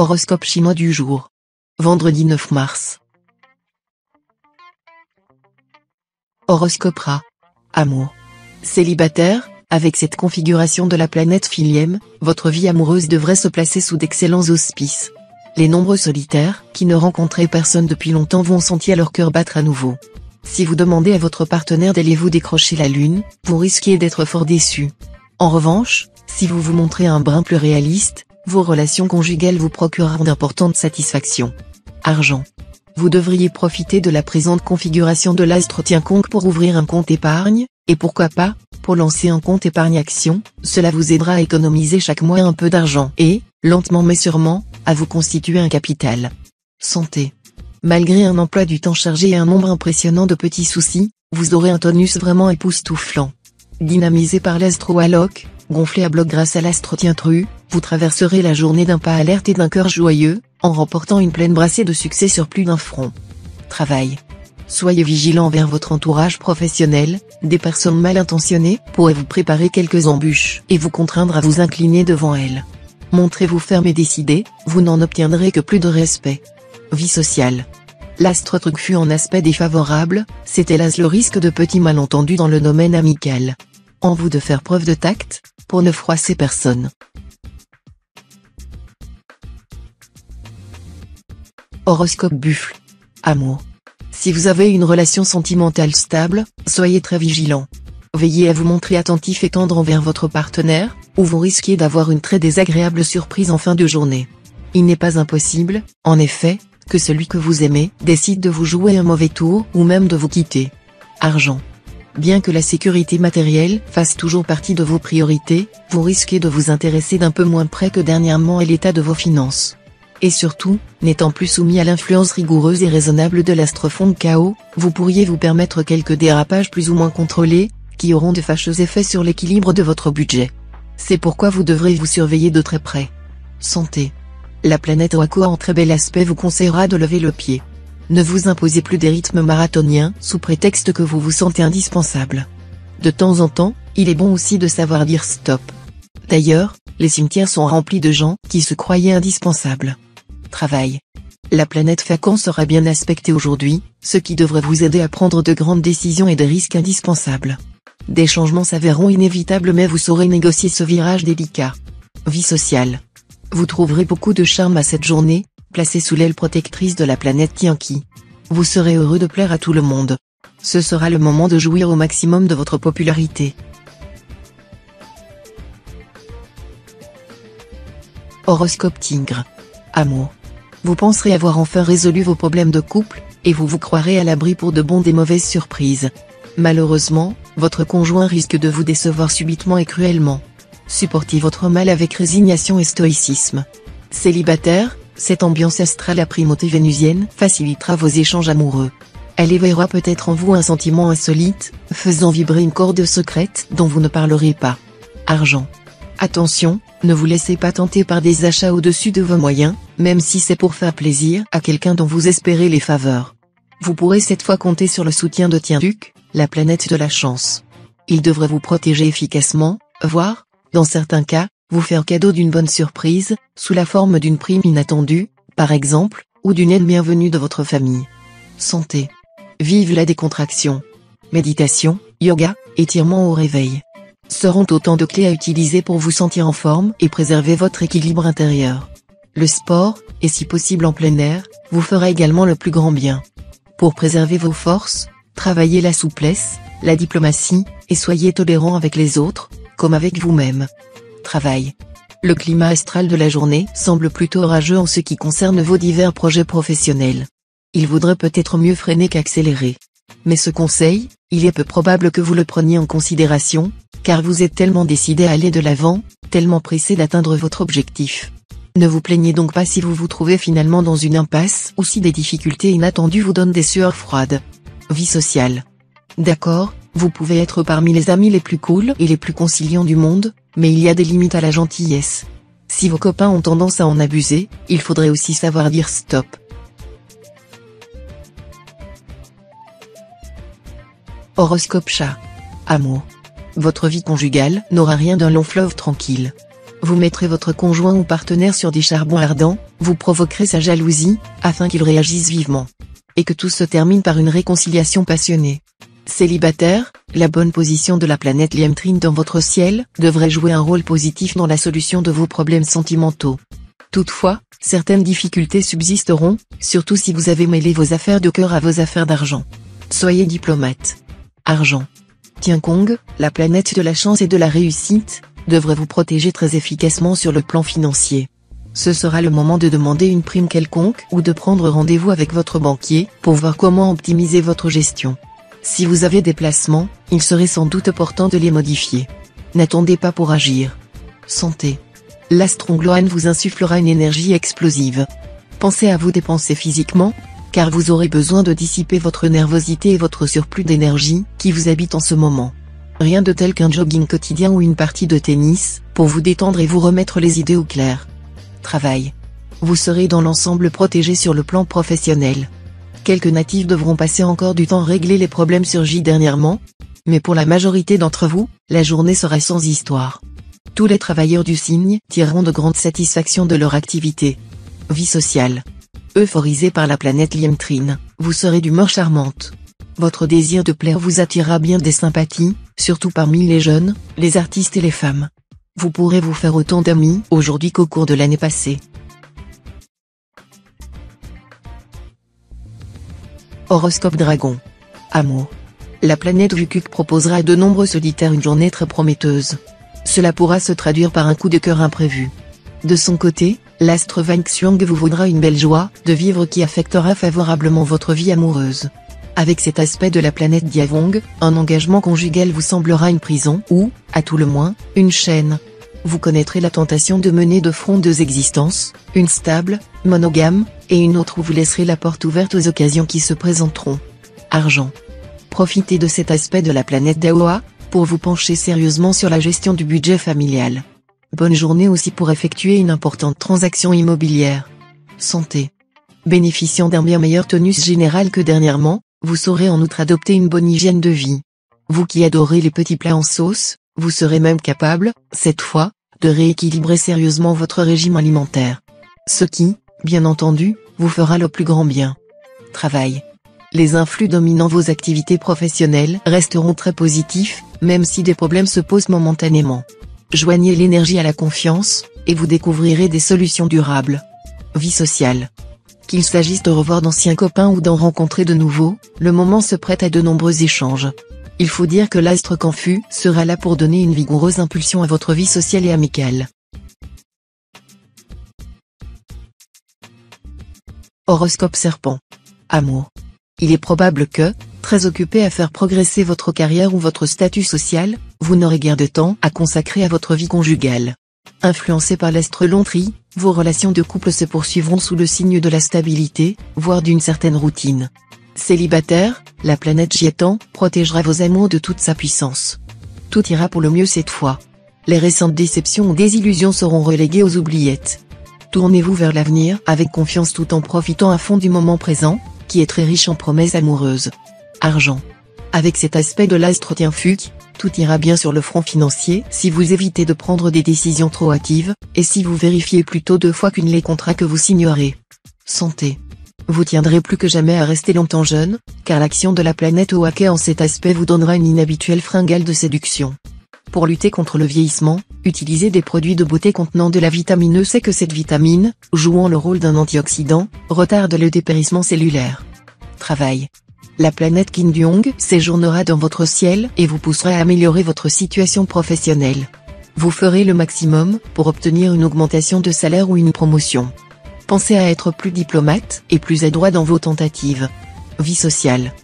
Horoscope chinois du jour. Vendredi 9 mars. Horoscope Rat. Amour. Célibataire, avec cette configuration de la planète Philième, votre vie amoureuse devrait se placer sous d'excellents auspices. Les nombreux solitaires, qui ne rencontraient personne depuis longtemps vont sentir leur cœur battre à nouveau. Si vous demandez à votre partenaire d'aller vous décrocher la lune, vous risquez d'être fort déçu. En revanche, si vous vous montrez un brin plus réaliste, vos relations conjugales vous procureront d'importantes satisfactions. Argent. Vous devriez profiter de la présente configuration de l'astre Tiankong pour ouvrir un compte épargne, et pourquoi pas, pour lancer un compte épargne action, cela vous aidera à économiser chaque mois un peu d'argent et, lentement mais sûrement, à vous constituer un capital. Santé. Malgré un emploi du temps chargé et un nombre impressionnant de petits soucis, vous aurez un tonus vraiment époustouflant. Dynamisé par l'astro Alok, gonflé à bloc grâce à l'astre Tientru, vous traverserez la journée d'un pas alerte et d'un cœur joyeux, en remportant une pleine brassée de succès sur plus d'un front. Travail. Soyez vigilant envers votre entourage professionnel, des personnes mal intentionnées pourraient vous préparer quelques embûches et vous contraindre à vous incliner devant elles. Montrez-vous ferme et décidé, vous n'en obtiendrez que plus de respect. Vie sociale. L'astre Truc fut en aspect défavorable, c'est hélas le risque de petits malentendus dans le domaine amical. En vous de faire preuve de tact, pour ne froisser personne. Horoscope Buffle. Amour. Si vous avez une relation sentimentale stable, soyez très vigilant. Veillez à vous montrer attentif et tendre envers votre partenaire, ou vous risquez d'avoir une très désagréable surprise en fin de journée. Il n'est pas impossible, en effet, que celui que vous aimez décide de vous jouer un mauvais tour ou même de vous quitter. Argent. Bien que la sécurité matérielle fasse toujours partie de vos priorités, vous risquez de vous intéresser d'un peu moins près que dernièrement à l'état de vos finances. Et surtout, n'étant plus soumis à l'influence rigoureuse et raisonnable de l'astre fond de chaos, vous pourriez vous permettre quelques dérapages plus ou moins contrôlés, qui auront de fâcheux effets sur l'équilibre de votre budget. C'est pourquoi vous devrez vous surveiller de très près. Santé. La planète Wako en très bel aspect vous conseillera de lever le pied. Ne vous imposez plus des rythmes marathoniens sous prétexte que vous vous sentez indispensable. De temps en temps, il est bon aussi de savoir dire stop. D'ailleurs, les cimetières sont remplis de gens qui se croyaient indispensables. Travail. La planète Facan sera bien aspectée aujourd'hui, ce qui devrait vous aider à prendre de grandes décisions et des risques indispensables. Des changements s'avéreront inévitables mais vous saurez négocier ce virage délicat. Vie sociale. Vous trouverez beaucoup de charme à cette journée, placée sous l'aile protectrice de la planète Tianqi. Vous serez heureux de plaire à tout le monde. Ce sera le moment de jouir au maximum de votre popularité. Horoscope Tigre. Amour. Vous penserez avoir enfin résolu vos problèmes de couple, et vous vous croirez à l'abri pour de bonnes et mauvaises surprises. Malheureusement, votre conjoint risque de vous décevoir subitement et cruellement. Supportez votre mal avec résignation et stoïcisme. Célibataire, cette ambiance astrale à primauté vénusienne facilitera vos échanges amoureux. Elle éveillera peut-être en vous un sentiment insolite, faisant vibrer une corde secrète dont vous ne parlerez pas. Argent. Attention, ne vous laissez pas tenter par des achats au-dessus de vos moyens, même si c'est pour faire plaisir à quelqu'un dont vous espérez les faveurs. Vous pourrez cette fois compter sur le soutien de Tienduc, la planète de la chance. Il devrait vous protéger efficacement, voire, dans certains cas, vous faire cadeau d'une bonne surprise, sous la forme d'une prime inattendue, par exemple, ou d'une aide bienvenue de votre famille. Santé. Vive la décontraction. Méditation, yoga, étirement au réveil seront autant de clés à utiliser pour vous sentir en forme et préserver votre équilibre intérieur. Le sport, et si possible en plein air, vous fera également le plus grand bien. Pour préserver vos forces, travaillez la souplesse, la diplomatie, et soyez tolérant avec les autres, comme avec vous-même. Travail. Le climat astral de la journée semble plutôt orageux en ce qui concerne vos divers projets professionnels. Il vaudrait peut-être mieux freiner qu'accélérer. Mais ce conseil, il est peu probable que vous le preniez en considération, car vous êtes tellement décidé à aller de l'avant, tellement pressé d'atteindre votre objectif. Ne vous plaignez donc pas si vous vous trouvez finalement dans une impasse ou si des difficultés inattendues vous donnent des sueurs froides. Vie sociale. D'accord, vous pouvez être parmi les amis les plus cool et les plus conciliants du monde, mais il y a des limites à la gentillesse. Si vos copains ont tendance à en abuser, il faudrait aussi savoir dire stop. Horoscope Chat. Amour. Votre vie conjugale n'aura rien d'un long fleuve tranquille. Vous mettrez votre conjoint ou partenaire sur des charbons ardents, vous provoquerez sa jalousie, afin qu'il réagisse vivement. Et que tout se termine par une réconciliation passionnée. Célibataire, la bonne position de la planète Liam Trine dans votre ciel devrait jouer un rôle positif dans la solution de vos problèmes sentimentaux. Toutefois, certaines difficultés subsisteront, surtout si vous avez mêlé vos affaires de cœur à vos affaires d'argent. Soyez diplomate. Argent. Tiankong, la planète de la chance et de la réussite, devrait vous protéger très efficacement sur le plan financier. Ce sera le moment de demander une prime quelconque ou de prendre rendez-vous avec votre banquier pour voir comment optimiser votre gestion. Si vous avez des placements, il serait sans doute opportun de les modifier. N'attendez pas pour agir. Santé. L'Astrongloane vous insufflera une énergie explosive. Pensez à vous dépenser physiquement, car vous aurez besoin de dissiper votre nervosité et votre surplus d'énergie qui vous habite en ce moment. Rien de tel qu'un jogging quotidien ou une partie de tennis, pour vous détendre et vous remettre les idées au clair. Travail. Vous serez dans l'ensemble protégé sur le plan professionnel. Quelques natifs devront passer encore du temps à régler les problèmes surgis dernièrement, mais pour la majorité d'entre vous, la journée sera sans histoire. Tous les travailleurs du signe tireront de grandes satisfactions de leur activité. Vie sociale. Euphorisé par la planète Liam Trine, vous serez d'humeur charmante. Votre désir de plaire vous attirera bien des sympathies, surtout parmi les jeunes, les artistes et les femmes. Vous pourrez vous faire autant d'amis aujourd'hui qu'au cours de l'année passée. Horoscope Dragon. Amour. La planète Vukuk proposera à de nombreux solitaires une journée très prometteuse. Cela pourra se traduire par un coup de cœur imprévu. De son côté, l'astre Vanxiang vous vaudra une belle joie de vivre qui affectera favorablement votre vie amoureuse. Avec cet aspect de la planète Diavong, un engagement conjugal vous semblera une prison ou, à tout le moins, une chaîne. Vous connaîtrez la tentation de mener de front deux existences, une stable, monogame, et une autre où vous laisserez la porte ouverte aux occasions qui se présenteront. Argent. Profitez de cet aspect de la planète Daoa, pour vous pencher sérieusement sur la gestion du budget familial. Bonne journée aussi pour effectuer une importante transaction immobilière. Santé. Bénéficiant d'un bien meilleur tonus général que dernièrement, vous saurez en outre adopter une bonne hygiène de vie. Vous qui adorez les petits plats en sauce, vous serez même capable, cette fois, de rééquilibrer sérieusement votre régime alimentaire. Ce qui, bien entendu, vous fera le plus grand bien. Travail. Les influx dominant vos activités professionnelles resteront très positifs, même si des problèmes se posent momentanément. Joignez l'énergie à la confiance, et vous découvrirez des solutions durables. Vie sociale. Qu'il s'agisse de revoir d'anciens copains ou d'en rencontrer de nouveaux, le moment se prête à de nombreux échanges. Il faut dire que l'astre Canfu sera là pour donner une vigoureuse impulsion à votre vie sociale et amicale. Horoscope Serpent. Amour. Il est probable que, très occupé à faire progresser votre carrière ou votre statut social, vous n'aurez guère de temps à consacrer à votre vie conjugale. Influencé par l'astre Lontri, vos relations de couple se poursuivront sous le signe de la stabilité, voire d'une certaine routine. Célibataire, la planète Jiétan protégera vos amours de toute sa puissance. Tout ira pour le mieux cette fois. Les récentes déceptions ou désillusions seront reléguées aux oubliettes. Tournez-vous vers l'avenir avec confiance tout en profitant à fond du moment présent, qui est très riche en promesses amoureuses. Argent. Avec cet aspect de l'astre Tianfuc, tout ira bien sur le front financier si vous évitez de prendre des décisions trop hâtives, et si vous vérifiez plutôt 2 fois qu'une les contrats que vous signerez. Santé. Vous tiendrez plus que jamais à rester longtemps jeune, car l'action de la planète Oake en cet aspect vous donnera une inhabituelle fringale de séduction. Pour lutter contre le vieillissement, utilisez des produits de beauté contenant de la vitamine E. C'est que cette vitamine, jouant le rôle d'un antioxydant, retarde le dépérissement cellulaire. Travail. La planète Kindyong séjournera dans votre ciel et vous poussera à améliorer votre situation professionnelle. Vous ferez le maximum pour obtenir une augmentation de salaire ou une promotion. Pensez à être plus diplomate et plus adroit dans vos tentatives. Vie sociale.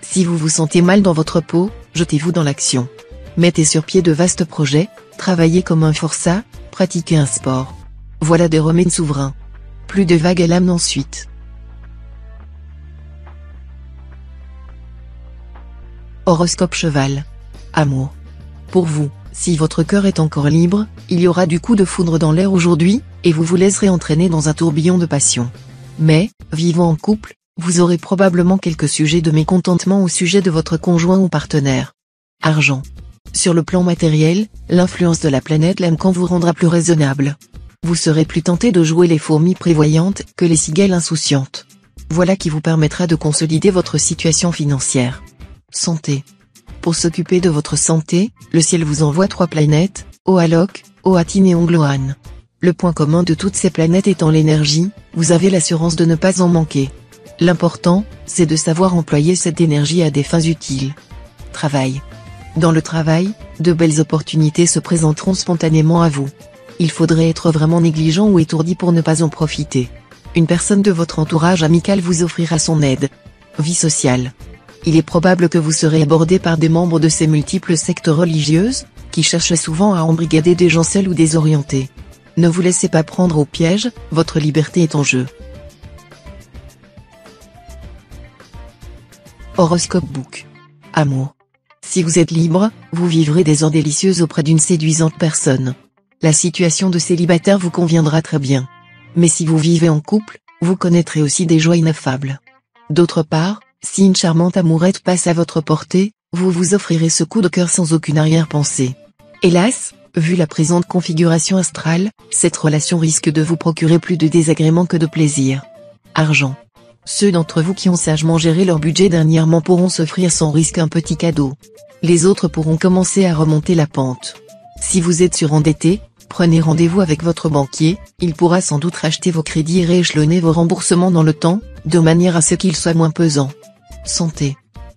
Si vous vous sentez mal dans votre peau, jetez-vous dans l'action. Mettez sur pied de vastes projets, travaillez comme un forçat, pratiquez un sport. Voilà des remèdes souverains. Plus de vagues à l'âme ensuite. Horoscope Cheval. Amour. Pour vous, si votre cœur est encore libre, il y aura du coup de foudre dans l'air aujourd'hui, et vous vous laisserez entraîner dans un tourbillon de passion. Mais, vivant en couple, vous aurez probablement quelques sujets de mécontentement au sujet de votre conjoint ou partenaire. Argent. Sur le plan matériel, l'influence de la planète Lemcan vous rendra plus raisonnable. Vous serez plus tenté de jouer les fourmis prévoyantes que les cigales insouciantes. Voilà qui vous permettra de consolider votre situation financière. Santé. Pour s'occuper de votre santé, le ciel vous envoie 3 planètes, Oalok, Oatin et Ongloan. Le point commun de toutes ces planètes étant l'énergie, vous avez l'assurance de ne pas en manquer. L'important, c'est de savoir employer cette énergie à des fins utiles. Travail. Dans le travail, de belles opportunités se présenteront spontanément à vous. Il faudrait être vraiment négligent ou étourdi pour ne pas en profiter. Une personne de votre entourage amical vous offrira son aide. Vie sociale. Il est probable que vous serez abordé par des membres de ces multiples sectes religieuses, qui cherchent souvent à embrigader des gens seuls ou désorientés. Ne vous laissez pas prendre au piège, votre liberté est en jeu. Horoscope Book. Amour. Si vous êtes libre, vous vivrez des heures délicieuses auprès d'une séduisante personne. La situation de célibataire vous conviendra très bien. Mais si vous vivez en couple, vous connaîtrez aussi des joies ineffables. D'autre part, si une charmante amourette passe à votre portée, vous vous offrirez ce coup de cœur sans aucune arrière-pensée. Hélas, vu la présente configuration astrale, cette relation risque de vous procurer plus de désagréments que de plaisir. Argent. Ceux d'entre vous qui ont sagement géré leur budget dernièrement pourront s'offrir sans risque un petit cadeau. Les autres pourront commencer à remonter la pente. Si vous êtes surendetté, prenez rendez-vous avec votre banquier, il pourra sans doute racheter vos crédits et rééchelonner vos remboursements dans le temps, de manière à ce qu'ils soient moins pesants. Santé.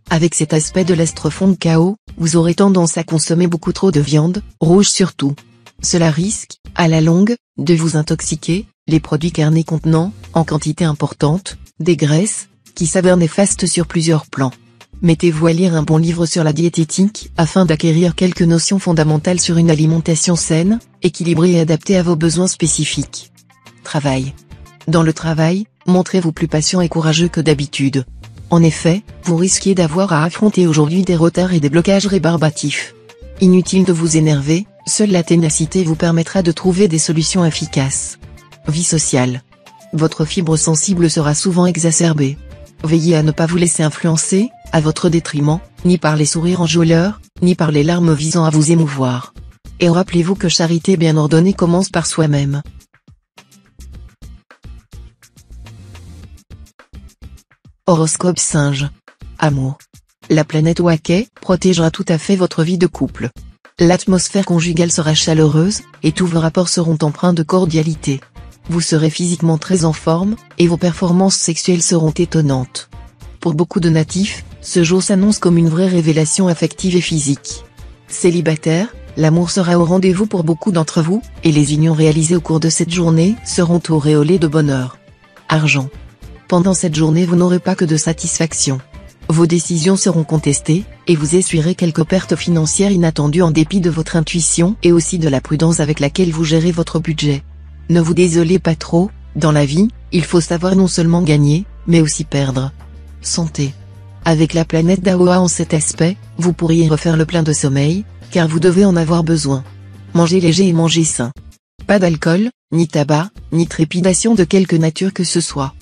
Avec cet aspect de l'astrofond de chaos, vous aurez tendance à consommer beaucoup trop de viande, rouge surtout. Cela risque, à la longue, de vous intoxiquer, les produits carnés contenant, en quantité importante, des graisses, qui s'avèrent néfastes sur plusieurs plans. Mettez-vous à lire un bon livre sur la diététique afin d'acquérir quelques notions fondamentales sur une alimentation saine, équilibrée et adaptée à vos besoins spécifiques. Travail. Dans le travail, montrez-vous plus patient et courageux que d'habitude. En effet, vous risquez d'avoir à affronter aujourd'hui des retards et des blocages rébarbatifs. Inutile de vous énerver, seule la ténacité vous permettra de trouver des solutions efficaces. Vie sociale. Votre fibre sensible sera souvent exacerbée. Veillez à ne pas vous laisser influencer, à votre détriment, ni par les sourires enjôleurs, ni par les larmes visant à vous émouvoir. Et rappelez-vous que charité bien ordonnée commence par soi-même. Horoscope Singe. Amour. La planète Waquet protégera tout à fait votre vie de couple. L'atmosphère conjugale sera chaleureuse, et tous vos rapports seront empreints de cordialité. Vous serez physiquement très en forme, et vos performances sexuelles seront étonnantes. Pour beaucoup de natifs, ce jour s'annonce comme une vraie révélation affective et physique. Célibataire, l'amour sera au rendez-vous pour beaucoup d'entre vous, et les unions réalisées au cours de cette journée seront auréolées de bonheur. Argent. Pendant cette journée vous n'aurez pas que de satisfaction. Vos décisions seront contestées, et vous essuierez quelques pertes financières inattendues en dépit de votre intuition et aussi de la prudence avec laquelle vous gérez votre budget. Ne vous désolez pas trop, dans la vie, il faut savoir non seulement gagner, mais aussi perdre. Santé. Avec la planète d'Aoa en cet aspect, vous pourriez refaire le plein de sommeil, car vous devez en avoir besoin. Mangez léger et mangez sain. Pas d'alcool, ni tabac, ni trépidation de quelque nature que ce soit.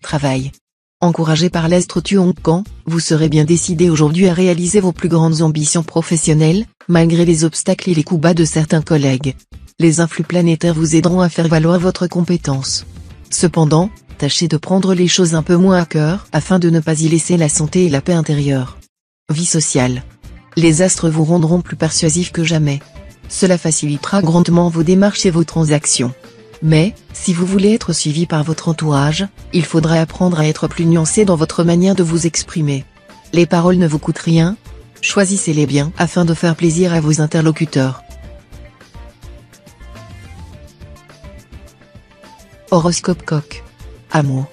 Travail. Encouragé par l'astre Tuonkan, vous serez bien décidé aujourd'hui à réaliser vos plus grandes ambitions professionnelles, malgré les obstacles et les coups bas de certains collègues. Les influx planétaires vous aideront à faire valoir votre compétence. Cependant, tâchez de prendre les choses un peu moins à cœur afin de ne pas y laisser la santé et la paix intérieure. Vie sociale. Les astres vous rendront plus persuasif que jamais. Cela facilitera grandement vos démarches et vos transactions. Mais, si vous voulez être suivi par votre entourage, il faudra apprendre à être plus nuancé dans votre manière de vous exprimer. Les paroles ne vous coûtent rien. Choisissez-les bien afin de faire plaisir à vos interlocuteurs. Horoscope Coq. Amour.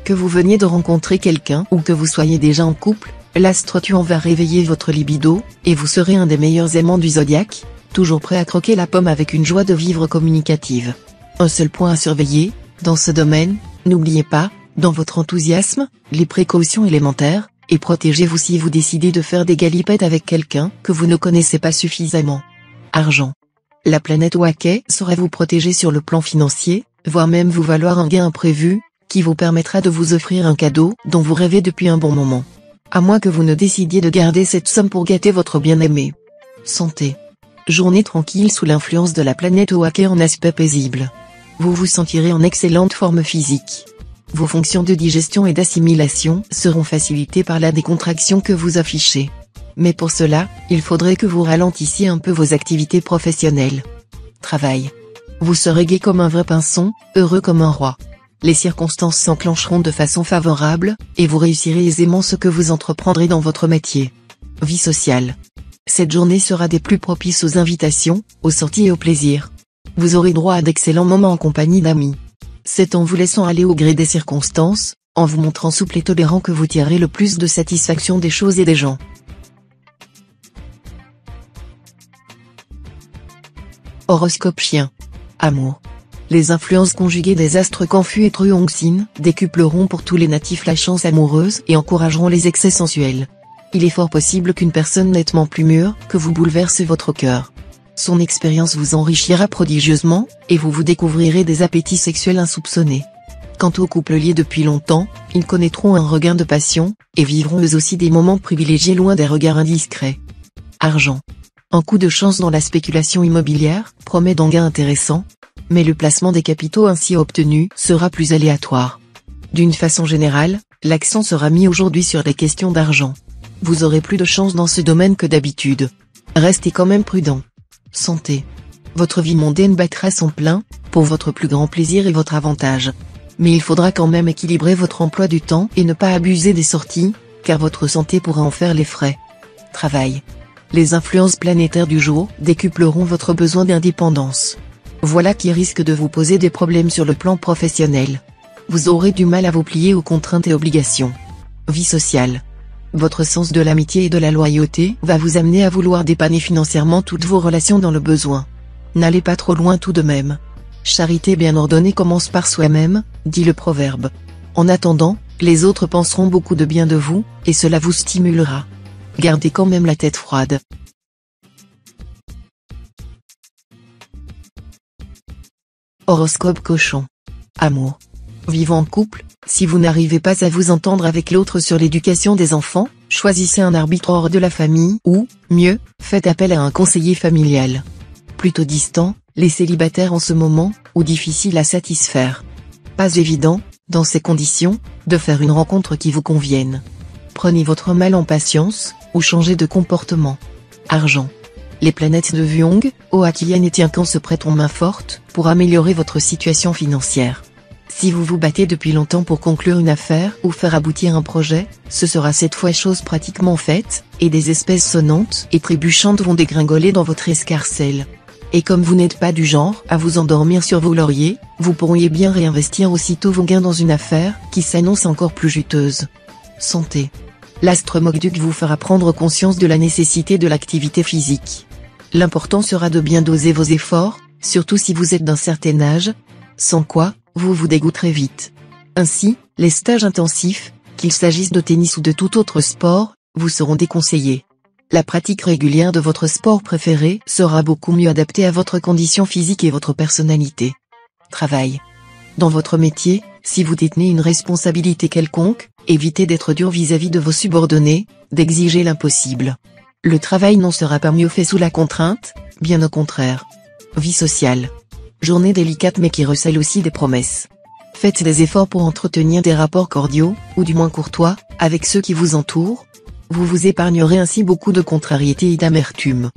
Que vous veniez de rencontrer quelqu'un ou que vous soyez déjà en couple, l'astre Tuon va réveiller votre libido, et vous serez un des meilleurs aimants du zodiaque, toujours prêt à croquer la pomme avec une joie de vivre communicative. Un seul point à surveiller, dans ce domaine, n'oubliez pas, dans votre enthousiasme, les précautions élémentaires, et protégez-vous si vous décidez de faire des galipettes avec quelqu'un que vous ne connaissez pas suffisamment. Argent. La planète Waquet saura vous protéger sur le plan financier, voire même vous valoir un gain imprévu, qui vous permettra de vous offrir un cadeau dont vous rêvez depuis un bon moment. À moins que vous ne décidiez de garder cette somme pour gâter votre bien-aimé. Santé. Journée tranquille sous l'influence de la planète Oake en aspect paisible. Vous vous sentirez en excellente forme physique. Vos fonctions de digestion et d'assimilation seront facilitées par la décontraction que vous affichez. Mais pour cela, il faudrait que vous ralentissiez un peu vos activités professionnelles. Travail. Vous serez gai comme un vrai pinson, heureux comme un roi. Les circonstances s'enclencheront de façon favorable, et vous réussirez aisément ce que vous entreprendrez dans votre métier. Vie sociale. Cette journée sera des plus propices aux invitations, aux sorties et au plaisir. Vous aurez droit à d'excellents moments en compagnie d'amis. C'est en vous laissant aller au gré des circonstances, en vous montrant souple et tolérant que vous tirerez le plus de satisfaction des choses et des gens. Horoscope chien. Amour. Les influences conjuguées des astres Canfu et Truongsin décupleront pour tous les natifs la chance amoureuse et encourageront les excès sensuels. Il est fort possible qu'une personne nettement plus mûre que vous bouleverse votre cœur. Son expérience vous enrichira prodigieusement, et vous vous découvrirez des appétits sexuels insoupçonnés. Quant aux couples liés depuis longtemps, ils connaîtront un regain de passion, et vivront eux aussi des moments privilégiés loin des regards indiscrets. Argent. Un coup de chance dans la spéculation immobilière promet d'en gains intéressants, mais le placement des capitaux ainsi obtenus sera plus aléatoire. D'une façon générale, l'accent sera mis aujourd'hui sur les questions d'argent. Vous aurez plus de chance dans ce domaine que d'habitude. Restez quand même prudent. Santé. Votre vie mondaine battra son plein, pour votre plus grand plaisir et votre avantage. Mais il faudra quand même équilibrer votre emploi du temps et ne pas abuser des sorties, car votre santé pourra en faire les frais. Travail. Les influences planétaires du jour décupleront votre besoin d'indépendance. Voilà qui risque de vous poser des problèmes sur le plan professionnel. Vous aurez du mal à vous plier aux contraintes et obligations. Vie sociale. Votre sens de l'amitié et de la loyauté va vous amener à vouloir dépanner financièrement toutes vos relations dans le besoin. N'allez pas trop loin tout de même. Charité bien ordonnée commence par soi-même, dit le proverbe. En attendant, les autres penseront beaucoup de bien de vous, et cela vous stimulera. Gardez quand même la tête froide. Horoscope cochon. Amour. Vivant en couple, si vous n'arrivez pas à vous entendre avec l'autre sur l'éducation des enfants, choisissez un arbitre hors de la famille ou, mieux, faites appel à un conseiller familial. Plutôt distant, les célibataires en ce moment, ou difficiles à satisfaire. Pas évident, dans ces conditions, de faire une rencontre qui vous convienne. Prenez votre mal en patience, ou changez de comportement. Argent. Les planètes de Vyong, Oakian et Tiancan se prêtent en main forte, pour améliorer votre situation financière. Si vous vous battez depuis longtemps pour conclure une affaire ou faire aboutir un projet, ce sera cette fois chose pratiquement faite, et des espèces sonnantes et trébuchantes vont dégringoler dans votre escarcelle. Et comme vous n'êtes pas du genre à vous endormir sur vos lauriers, vous pourriez bien réinvestir aussitôt vos gains dans une affaire qui s'annonce encore plus juteuse. Santé. L'astre Mogduk vous fera prendre conscience de la nécessité de l'activité physique. L'important sera de bien doser vos efforts, surtout si vous êtes d'un certain âge, sans quoi, vous vous dégoûterez vite. Ainsi, les stages intensifs, qu'il s'agisse de tennis ou de tout autre sport, vous seront déconseillés. La pratique régulière de votre sport préféré sera beaucoup mieux adaptée à votre condition physique et votre personnalité. Travail. Dans votre métier, si vous détenez une responsabilité quelconque, évitez d'être dur vis-à-vis de vos subordonnés, d'exiger l'impossible. Le travail n'en sera pas mieux fait sous la contrainte, bien au contraire. Vie sociale. Journée délicate mais qui recèle aussi des promesses. Faites des efforts pour entretenir des rapports cordiaux, ou du moins courtois, avec ceux qui vous entourent. Vous vous épargnerez ainsi beaucoup de contrariétés et d'amertume.